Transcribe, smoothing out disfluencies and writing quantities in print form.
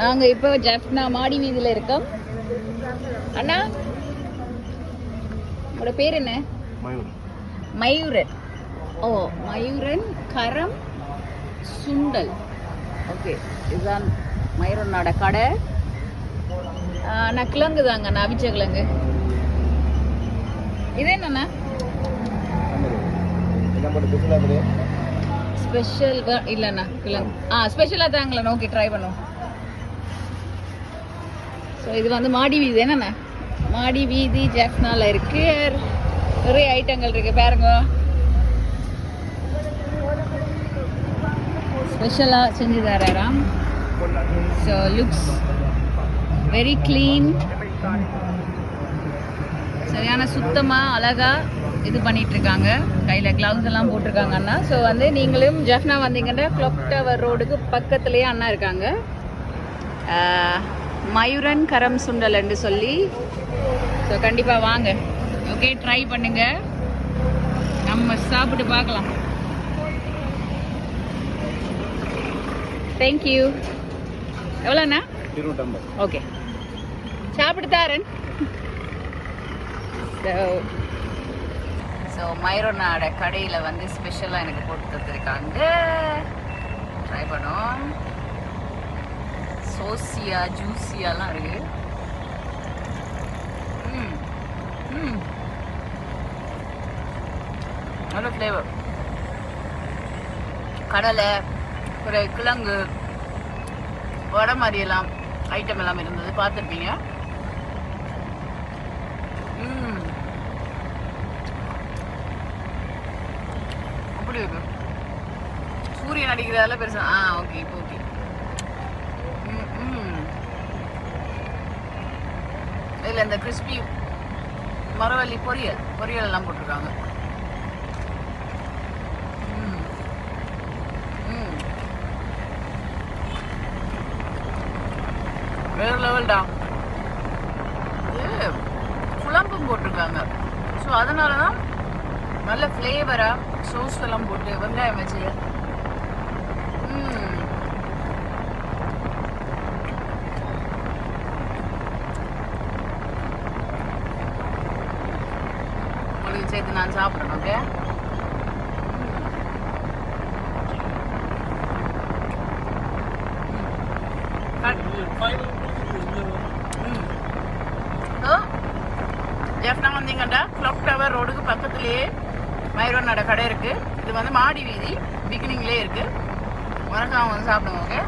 நாங்கள் இப்போ ஜெஃப்னா மாடி வீதியில் இருக்கோம். அண்ணா உங்களோட பேர் என்ன? மயூரன். ஓ, மயூரன் கரம் சுண்டல். ஓகே, இதுதான் மயூரனோட கடை. நான் கிழங்கு தாங்க, நான் அவிச்ச கிழங்கு. இது என்னண்ணா? ஸ்பெஷல் இல்லைண்ணா கிழங்கு. ஸ்பெஷலாக தாங்களா? ஓகே, ட்ரை பண்ணுவோம். ஸோ இது வந்து மாடி வீதி. என்னண்ணா மாடி வீதி ஜெஃப்னால இருக்கு. நிறைய ஐட்டங்கள் இருக்கு பாருங்க. ஸ்பெஷலாக செஞ்சு தராராம். So looks very clean. சரியான சுத்தமாக அழகாக இது பண்ணிட்டு இருக்காங்க. கையில் கிளவுஸ் எல்லாம் போட்டிருக்காங்க அண்ணா. ஸோ வந்து நீங்களும் ஜெஃப்னா வந்தீங்கன்னா கிளாக் டவர் ரோடுக்கு பக்கத்துலேயே அண்ணா இருக்காங்க. மயூரன் கரம் சுண்டல் என்று சொல்லி. ஸோ கண்டிப்பாக வாங்க. ஓகே, ட்ரை பண்ணுங்க. நம்ம சாப்பிட்டு பார்க்கலாம். தேங்க்யூ. எவ்வளோண்ணா? ஓகே, சாப்பிட்டு தாரன். ஸோ மயூரனோட கடையில் வந்து ஸ்பெஷலாக எனக்கு போட்டு தந்துருக்காங்க. ட்ரை பண்ணோம். சோசியா ஜூஸியாலாம் இருக்கு. நல்ல ஃப்ளேவர். கடலை, ஒரு கிழங்கு, வடை மாதிரியெல்லாம் ஐட்டம் எல்லாம் இருந்தது, பார்த்துருப்பீங்க. அப்படி இருக்கு. சூரியன் அடிக்கிறதால பெருசா. ஓகே, இப்போ ஓகே. இதில் இந்த கிறிஸ்பி மரவள்ளி பொரியல் எல்லாம் போட்டிருக்காங்க. வேறு லெவல்டா. இது குழம்பும் போட்டிருக்காங்க. ஸோ அதனால தான் நல்ல ஃப்ளேவராக சோஸ் எல்லாம் போட்டு வெங்காயம் வச்சு உங்களுக்கு சேர்த்து நான் சாப்பிடணும். ஓகே, ஜெஃப்னா வந்தீங்கன்னா கிளாக் டவர் ரோடுக்கு பக்கத்துலேயே மயூரனோட கடை இருக்குது. இது வந்து மாடி வீதி பிகினிங்லேயே இருக்குது. மறக்காம வந்து சாப்பிடுங்க. ஓகே.